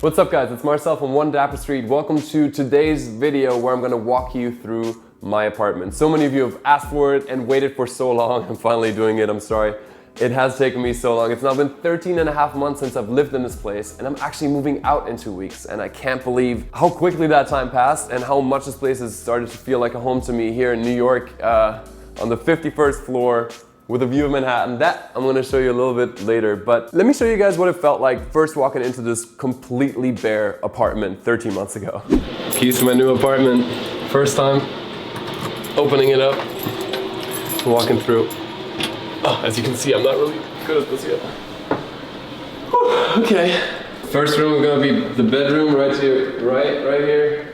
What's up guys, it's Marcel from One Dapper Street. Welcome to today's video where I'm gonna walk you through my apartment. So many of you have asked for it and waited for so long. I'm finally doing it, I'm sorry. It has taken me so long. It's now been 13 and a half months since I've lived in this place, and I'm actually moving out in 2 weeks. And I can't believe how quickly that time passed and how much this place has started to feel like a home to me here in New York, on the 51st floor with a view of Manhattan. That I'm gonna show you a little bit later, but let me show you guys what it felt like first walking into this completely bare apartment 13 months ago. Keys to my new apartment. First time opening it up, walking through. Oh, as you can see, I'm not really good at this yet. Whew, okay. First room is gonna be the bedroom right here, right here.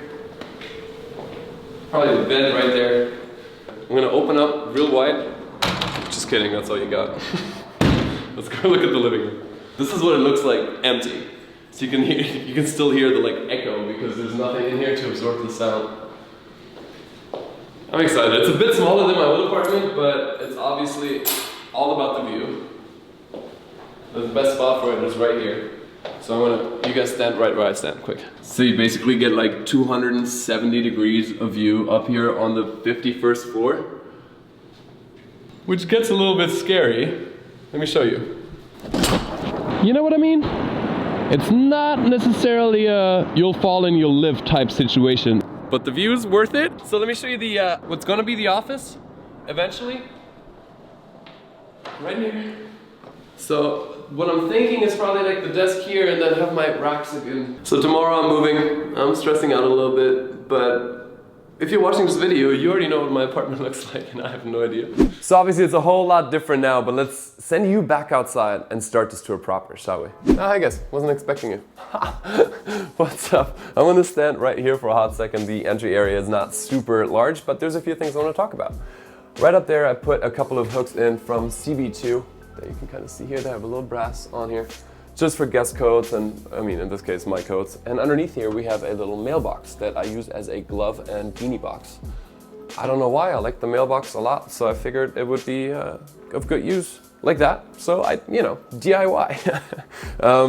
Probably the bed right there. I'm gonna open up real wide. Just kidding, that's all you got. Let's go look at the living room. This is what it looks like empty. So you can still hear the echo because there's nothing in here to absorb the sound. I'm excited. It's a bit smaller than my old apartment, but it's obviously all about the view. The best spot for it is right here. So you guys stand right where I stand, quick. So you basically get like 270 degrees of view up here on the 51st floor. Which gets a little bit scary. Let me show you. You know what I mean? It's not necessarily a you'll fall and you'll live type situation. But the view is worth it. So let me show you the what's gonna be the office eventually. Right here. So what I'm thinking is probably like the desk here and then have my racks again. So tomorrow I'm moving. I'm stressing out a little bit, but if you're watching this video, you already know what my apartment looks like and I have no idea. So obviously it's a whole lot different now, but let's send you back outside and start this tour proper, shall we? Hi guys, wasn't expecting you. What's up? I'm gonna stand right here for a hot second. The entry area is not super large, but there's a few things I wanna talk about. Right up there, I put a couple of hooks in from CB2 that you can kind of see here. They have a little brass on here, just for guest coats and, I mean, in this case, my coats. And underneath here, we have a little mailbox that I use as a glove and beanie box. I don't know why, I like the mailbox a lot, so I figured it would be of good use like that. So DIY.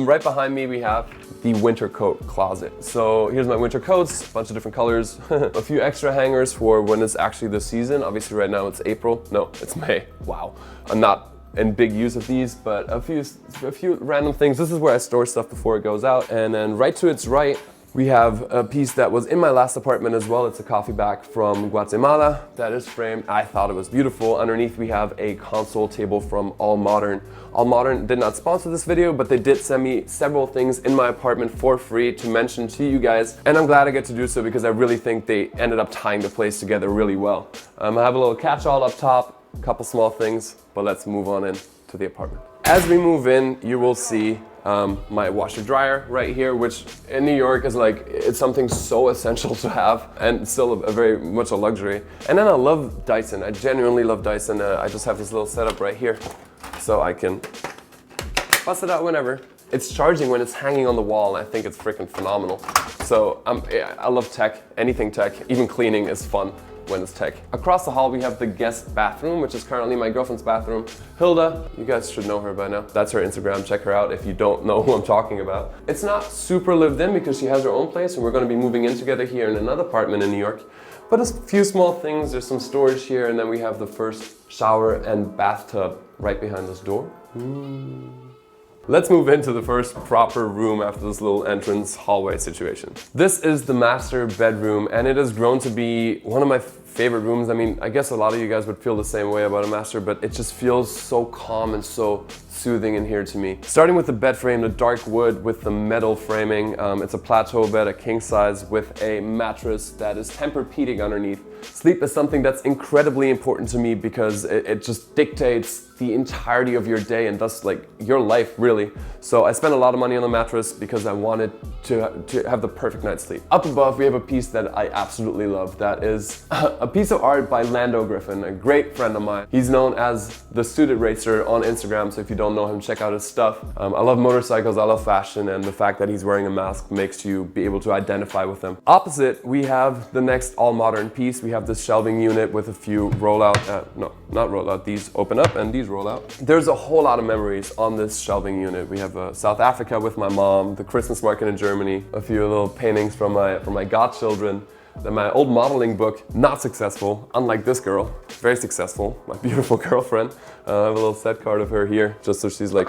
Right behind me, we have the winter coat closet. So here's my winter coats, a bunch of different colors, a few extra hangers for when it's actually the season. Obviously right now it's April, no, it's May, wow. I'm not in big use of these, but a few random things. This is where I store stuff before it goes out. And then right to its right, we have a piece that was in my last apartment as well. It's a coffee bag from Guatemala that is framed. I thought it was beautiful. Underneath we have a console table from All Modern. All Modern did not sponsor this video, but they did send me several things in my apartment for free to mention to you guys. And I'm glad I get to do so because I really think they ended up tying the place together really well. I have a little catch-all up top, a couple small things, but let's move on in to the apartment. As we move in, you will see my washer dryer right here, which in New York is it's something so essential to have and still very much a luxury. And then I love Dyson. I genuinely love Dyson. I just have this little setup right here so I can bust it out whenever. It's charging when it's hanging on the wall and I think it's freaking phenomenal. So I love tech, anything tech, even cleaning is fun when it's tech. Across the hall we have the guest bathroom, which is currently my girlfriend's bathroom. Hilda, you guys should know her by now. That's her Instagram, check her out if you don't know who I'm talking about. It's not super lived in because she has her own place and we're gonna be moving in together here in another apartment in New York. But a few small things, there's some storage here and then we have the first shower and bathtub right behind this door. Let's move into the first proper room after this little entrance hallway situation. This is the master bedroom and it has grown to be one of my favorite rooms. I mean, I guess a lot of you guys would feel the same way about a master, but it just feels so calm and so soothing in here to me. Starting with the bed frame, the dark wood with the metal framing. It's a plateau bed, a king size with a mattress that is Tempur-Pedic underneath. Sleep is something that's incredibly important to me because it just dictates the entirety of your day and thus your life really. So I spent a lot of money on the mattress because I wanted to have the perfect night's sleep. Up above we have a piece that I absolutely love. That is a piece of art by Lando Griffin, a great friend of mine. He's known as the Suited Racer on Instagram, so if you don't know him, check out his stuff. I love motorcycles, I love fashion, and the fact that he's wearing a mask makes you be able to identify with him. Opposite, we have the next All Modern piece. We have this shelving unit with a few no, not rollout, these open up and these roll out. There's a whole lot of memories on this shelving unit. We have South Africa with my mom, the Christmas market in Germany, a few little paintings from my godchildren, then my old modeling book, not successful, unlike this girl, very successful, my beautiful girlfriend. I have a little set card of her here, just so she's like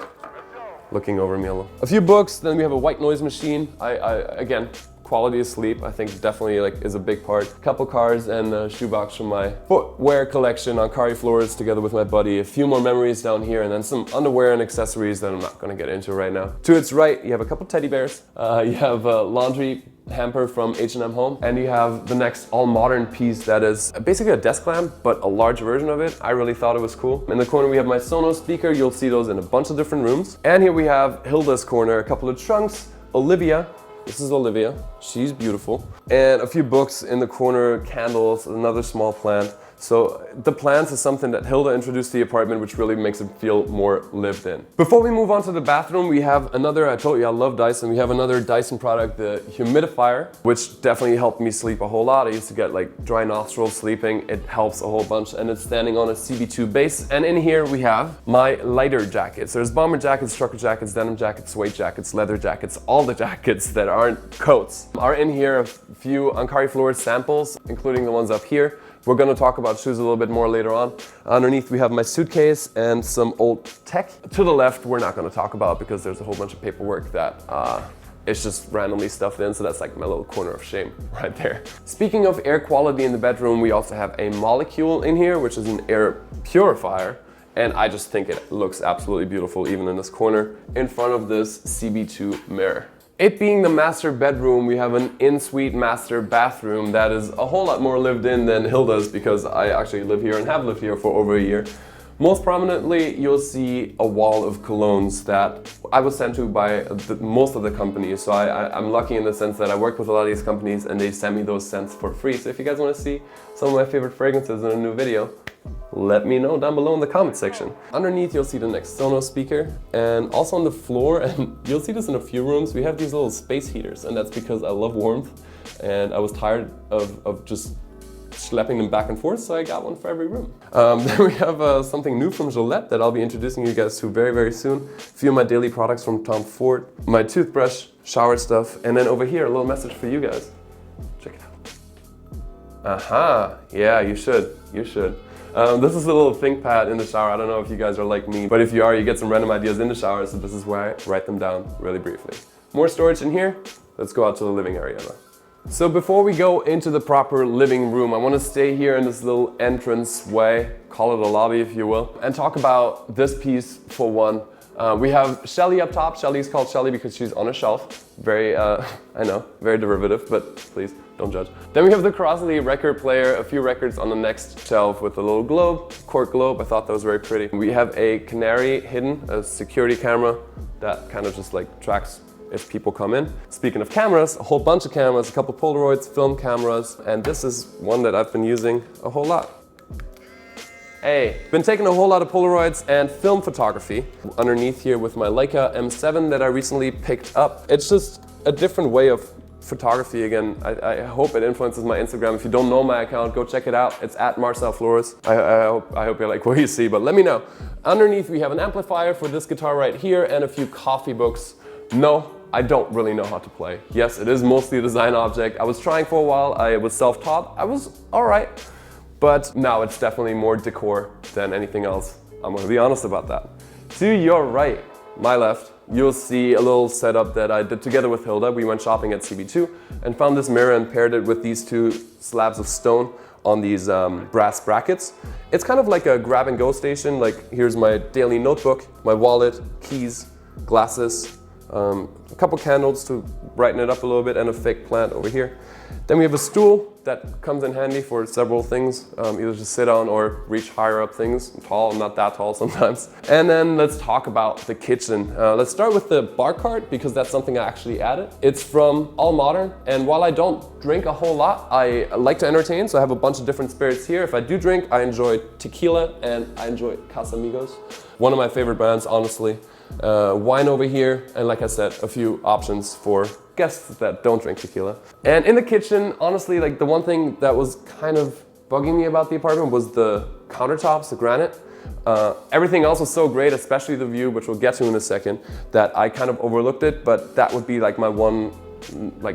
looking over me a little. A few books, then we have a white noise machine. Again, quality of sleep, I think definitely like is a big part. A couple cars and a shoebox from my footwear collection on Kari floors together with my buddy. A few more memories down here and then some underwear and accessories that I'm not gonna get into right now. To its right, you have a couple teddy bears. You have a laundry hamper from H&M Home, and you have the next all-modern piece that is basically a desk lamp, but a large version of it. I really thought it was cool. In the corner we have my Sonos speaker. You'll see those in a bunch of different rooms. And here we have Hilda's corner, a couple of trunks, Olivia. This is Olivia, she's beautiful. And a few books in the corner, candles, another small plant. So the plants is something that Hilda introduced to the apartment, which really makes it feel more lived in. Before we move on to the bathroom, we have another, I told you I love Dyson, we have another Dyson product, the humidifier, which definitely helped me sleep a whole lot. I used to get like dry nostrils sleeping. It helps a whole bunch, and it's standing on a CB2 base. And in here we have my lighter jackets. There's bomber jackets, trucker jackets, denim jackets, suede jackets, leather jackets, all the jackets that aren't coats are in here. A few Ankari Floors samples, including the ones up here. We're going to talk about shoes a little bit more later on. Underneath we have my suitcase and some old tech. To the left we're not going to talk about because there's a whole bunch of paperwork that it's just randomly stuffed in, so that's like my little corner of shame right there. Speaking of air quality in the bedroom, we also have a molecule in here, which is an air purifier. And I just think it looks absolutely beautiful even in this corner in front of this CB2 mirror. It being the master bedroom, we have an in-suite master bathroom that is a whole lot more lived in than Hilda's because I actually live here and have lived here for over a year. Most prominently, you'll see a wall of colognes that I was sent to by most of the companies. So I'm lucky in the sense that I work with a lot of these companies and they send me those scents for free. So if you guys want to see some of my favorite fragrances in a new video, let me know down below in the comment section. Underneath you'll see the next Sonos speaker, and also on the floor, and you'll see this in a few rooms, we have these little space heaters, and that's because I love warmth and I was tired of just schlepping them back and forth, so I got one for every room. Then we have something new from Gillette that I'll be introducing you guys to very, very soon. A few of my daily products from Tom Ford, my toothbrush, shower stuff, and then over here a little message for you guys. Check it out. Aha, yeah, you should. This is a little ThinkPad in the shower. I don't know if you guys are like me, but if you are, you get some random ideas in the shower, so this is where I write them down really briefly. More storage in here. Let's go out to the living area though. So before we go into the proper living room, I want to stay here in this little entrance way, call it a lobby if you will, and talk about this piece for one. We have Shelly up top. Shelly's called Shelly because she's on a shelf. Very, I know, very derivative, but please don't judge. Then we have the Crosley record player, a few records on the next shelf with a little globe, cork globe. I thought that was very pretty. We have a canary hidden, a security camera that kind of just like tracks if people come in. Speaking of cameras, a whole bunch of cameras, a couple Polaroids, film cameras, and this is one that I've been using a whole lot. Hey, been taking a whole lot of Polaroids and film photography. Underneath here with my Leica M7 that I recently picked up. It's just a different way of photography again. I hope it influences my Instagram. If you don't know my account, go check it out. It's at Marcel Flores. I hope you like what you see, but let me know. Underneath we have an amplifier for this guitar right here and a few coffee books. No, I don't really know how to play. Yes, it is mostly a design object. I was trying for a while. I was self-taught. I was all right. But now it's definitely more decor than anything else. I'm gonna be honest about that. To your right, my left, you'll see a little setup that I did together with Hilda. We went shopping at CB2 and found this mirror and paired it with these two slabs of stone on these brass brackets. It's kind of like a grab and go station. Like here's my daily notebook, my wallet, keys, glasses, a couple candles to brighten it up a little bit, and a fake plant over here. Then we have a stool that comes in handy for several things, either just sit on or reach higher up things. I'm tall, I'm not that tall sometimes. And then let's talk about the kitchen. Let's start with the bar cart because that's something I actually added. It's from All Modern, and while I don't drink a whole lot, I like to entertain, so I have a bunch of different spirits here. If I do drink, I enjoy tequila and I enjoy Casamigos. One of my favorite brands, honestly. Wine over here, and like I said, a few options for guests that don't drink tequila. And in the kitchen, honestly, like the one thing that was kind of bugging me about the apartment was the countertops, the granite. Everything else was so great, especially the view, which we'll get to in a second, that I kind of overlooked it, but that would be like my one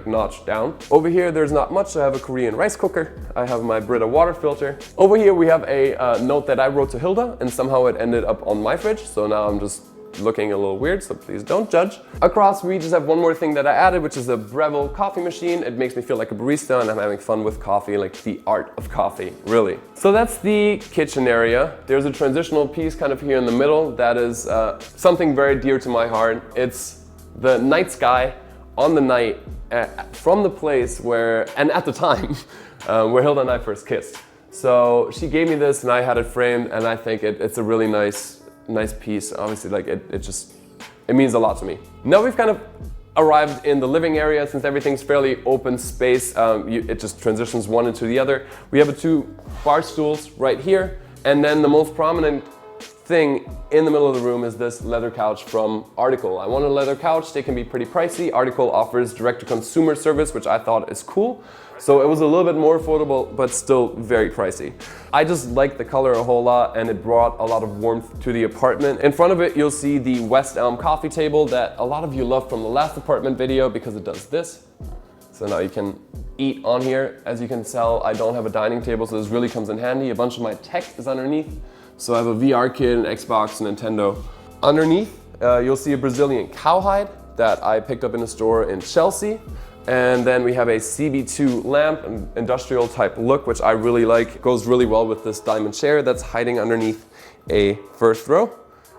notch down. Over here, there's not much. I have a Korean rice cooker. I have my Brita water filter. Over here, we have a note that I wrote to Hilda, and somehow it ended up on my fridge. So now I'm just looking a little weird, so please don't judge. Across, we just have one more thing that I added, which is a Breville coffee machine. It makes me feel like a barista, and I'm having fun with coffee, like the art of coffee, really. So that's the kitchen area. There's a transitional piece kind of here in the middle that is something very dear to my heart. It's the night sky on the night from the place where, and at the time, where Hilda and I first kissed. So she gave me this and I had it framed, and I think it's a really nice piece. Obviously, like it means a lot to me. Now we've kind of arrived in the living area. Since everything's fairly open space, it just transitions one into the other. We have 2 bar stools right here, and then the most prominent thing in the middle of the room is this leather couch from Article. I wanted a leather couch. They can be pretty pricey. Article offers direct-to-consumer service, which I thought is cool. So it was a little bit more affordable, but still very pricey. I just like the color a whole lot, and it brought a lot of warmth to the apartment. In front of it, you'll see the West Elm coffee table that a lot of you loved from the last apartment video because it does this. So now you can eat on here. As you can tell, I don't have a dining table, so this really comes in handy. A bunch of my tech is underneath. So I have a VR kit, an Xbox, and Nintendo. Underneath, you'll see a Brazilian cowhide that I picked up in a store in Chelsea. And then we have a CB2 lamp, an industrial type look, which I really like. It goes really well with this diamond chair that's hiding underneath a first row.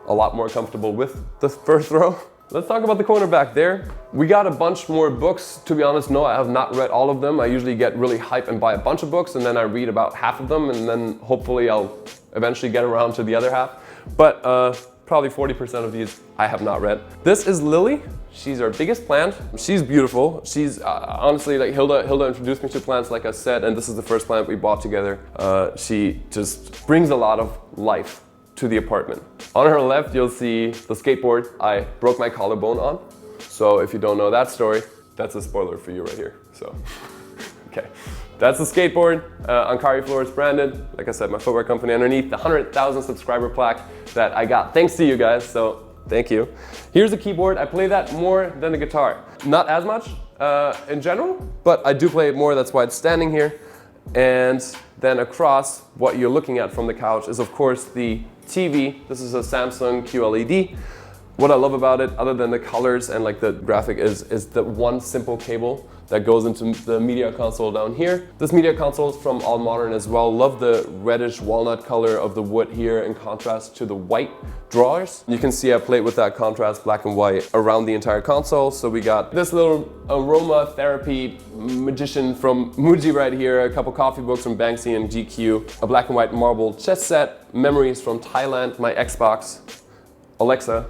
A lot more comfortable with the first row. Let's talk about the corner back there. We got a bunch more books. To be honest, no, I have not read all of them. I usually get really hyped and buy a bunch of books, and then I read about half of them, and then hopefully I'll eventually get around to the other half. But probably 40% of these I have not read. This is Lily. She's our biggest plant. She's beautiful. She's honestly, like Hilda introduced me to plants, like I said, and this is the first plant we bought together. She just brings a lot of life to the apartment. On her left, you'll see the skateboard I broke my collarbone on. So if you don't know that story, that's a spoiler for you right here. So, okay. That's the skateboard, Ankari Floors branded. Like I said, my footwear company underneath, the 100,000 subscriber plaque that I got thanks to you guys, so thank you. Here's the keyboard. I play that more than the guitar. Not as much in general, but I do play it more, that's why it's standing here. And then across, what you're looking at from the couch is of course the TV. This is a Samsung QLED. What I love about it, other than the colors and like the graphic, is the one simple cable that goes into the media console down here. This media console is from All Modern as well. Love the reddish walnut color of the wood here in contrast to the white drawers. You can see I played with that contrast, black and white, around the entire console. So we got this little aromatherapy magician from Muji right here, a couple coffee books from Banksy and GQ, a black and white marble chess set, memories from Thailand, my Xbox, Alexa,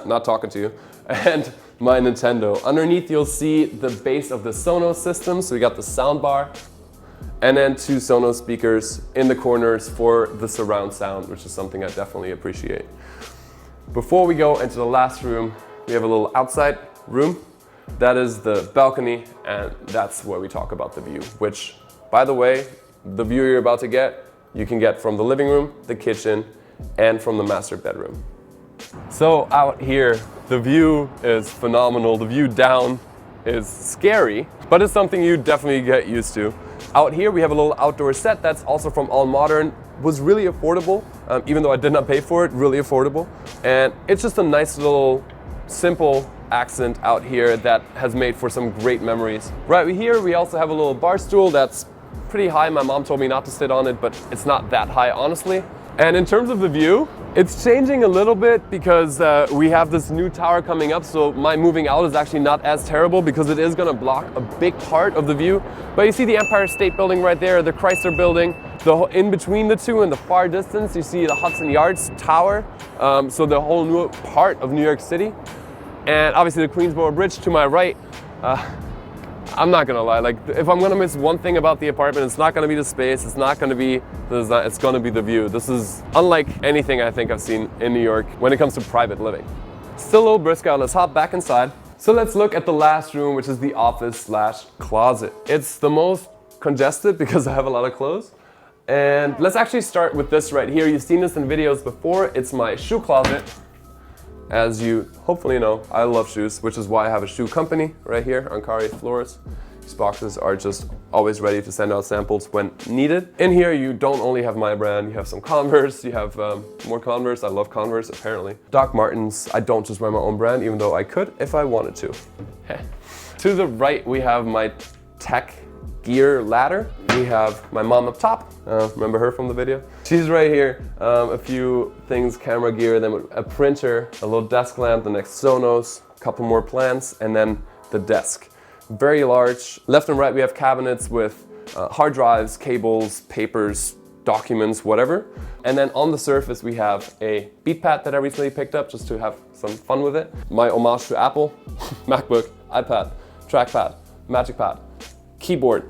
not talking to you, and my Nintendo. Underneath you'll see the base of the Sonos system, so we got the sound bar, and then 2 Sonos speakers in the corners for the surround sound, which is something I definitely appreciate. Before we go into the last room, we have a little outside room. That is the balcony, and that's where we talk about the view, which, by the way, the view you're about to get, you can get from the living room, the kitchen, and from the master bedroom. So out here, the view is phenomenal. The view down is scary, but it's something you definitely get used to. Out here, we have a little outdoor set that's also from All Modern. Was really affordable, even though I did not pay for it, really affordable. And it's just a nice little simple accent out here that has made for some great memories. Right here, we also have a little bar stool that's pretty high. My mom told me not to sit on it, but it's not that high, honestly. And in terms of the view, it's changing a little bit because we have this new tower coming up, so my moving out is actually not as terrible because it is gonna block a big part of the view. But you see the Empire State Building right there, the Chrysler Building, in between the two in the far distance, you see the Hudson Yards Tower, so the whole new part of New York City. And obviously the Queensboro Bridge to my right. I'm not gonna lie, like if I'm gonna miss one thing about the apartment, it's not gonna be the space, it's gonna be the view. This is unlike anything I think I've seen in New York when it comes to private living. Still a little brisk out, let's hop back inside. So let's look at the last room, which is the office/closet. It's the most congested because I have a lot of clothes. And let's actually start with this right here. You've seen this in videos before. It's my shoe closet. As you hopefully know, I love shoes, which is why I have a shoe company right here, Ankari Floors. These boxes are just always ready to send out samples when needed. In here, you don't only have my brand, you have some Converse, you have more Converse. I love Converse, apparently. Doc Martens, I don't just wear my own brand, even though I could if I wanted to. To the right, we have my tech gear ladder. We have my mom up top. Remember her from the video? She's right here. A few things, camera gear, then a printer, a little desk lamp, the next Sonos, a couple more plants, and then the desk. Very large. Left and right we have cabinets with hard drives, cables, papers, documents, whatever. And then on the surface we have a beat pad that I recently picked up just to have some fun with it. My homage to Apple, MacBook, iPad, trackpad, Magic Pad, keyboard,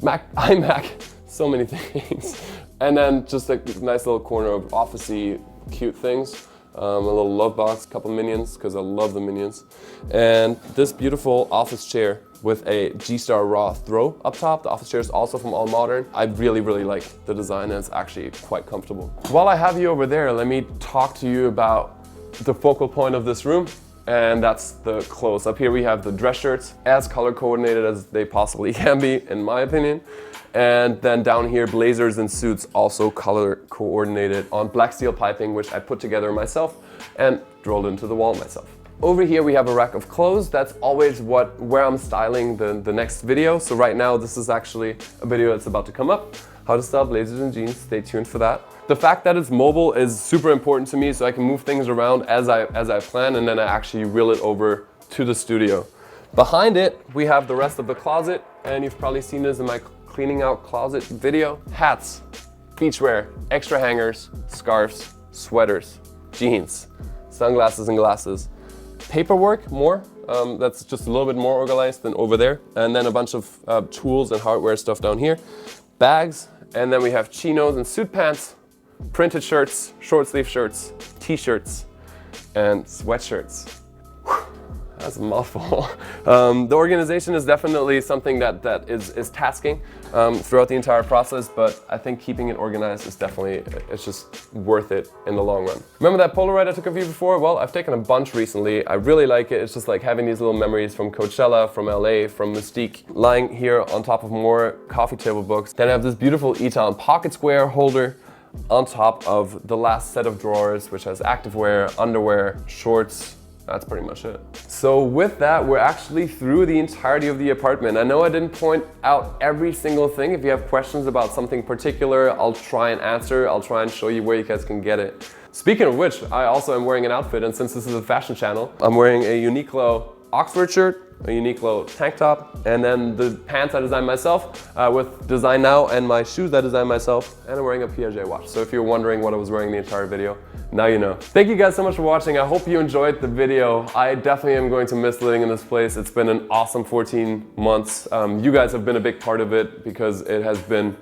iMac, so many things. And then just a nice little corner of office-y, cute things. A little love box, a couple Minions, because I love the Minions. And this beautiful office chair with a G-Star Raw throw up top. The office chair is also from All Modern. I really, really like the design and it's actually quite comfortable. While I have you over there, let me talk to you about the focal point of this room. And that's the clothes. Up here we have the dress shirts, as color coordinated as they possibly can be, in my opinion. And then down here, blazers and suits, also color coordinated on black steel piping, which I put together myself and drilled into the wall myself. Over here we have a rack of clothes. That's always where I'm styling the next video. So right now this is actually a video that's about to come up. How to style blazers and jeans, stay tuned for that. The fact that it's mobile is super important to me, so I can move things around as I plan, and then I actually reel it over to the studio. Behind it, we have the rest of the closet, and you've probably seen this in my cleaning out closet video. Hats, beachwear, extra hangers, scarves, sweaters, jeans, sunglasses and glasses. Paperwork, more. That's just a little bit more organized than over there. And then a bunch of tools and hardware stuff down here. Bags, and then we have chinos and suit pants, printed shirts, short sleeve shirts, t-shirts, and sweatshirts. That's a mouthful. The organization is definitely something that is tasking throughout the entire process, but I think keeping it organized is definitely, it's just worth it in the long run. Remember that Polaroid I took of you before? Well, I've taken a bunch recently. I really like it. It's just like having these little memories from Coachella, from LA, from Mystique, lying here on top of more coffee table books. Then I have this beautiful Eton pocket square holder on top of the last set of drawers, which has activewear, underwear, shorts. That's pretty much it. So with that, we're actually through the entirety of the apartment. I know I didn't point out every single thing. If you have questions about something particular, I'll try and answer. I'll try and show you where you guys can get it. Speaking of which, I also am wearing an outfit, and since this is a fashion channel, I'm wearing a Uniqlo Oxford shirt, a Uniqlo tank top, and then the pants I designed myself with Design Now, and my shoes I designed myself, and I'm wearing a Piaget watch. So if you're wondering what I was wearing the entire video, now you know. Thank you guys so much for watching. I hope you enjoyed the video. I definitely am going to miss living in this place. It's been an awesome 14 months. You guys have been a big part of it because it has been,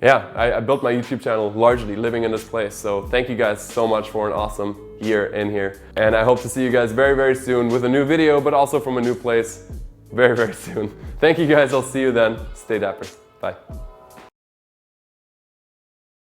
yeah, I built my YouTube channel largely living in this place. So thank you guys so much for an awesome year in here. And I hope to see you guys very, very soon with a new video, but also from a new place very, very soon. Thank you guys. I'll see you then. Stay dapper. Bye.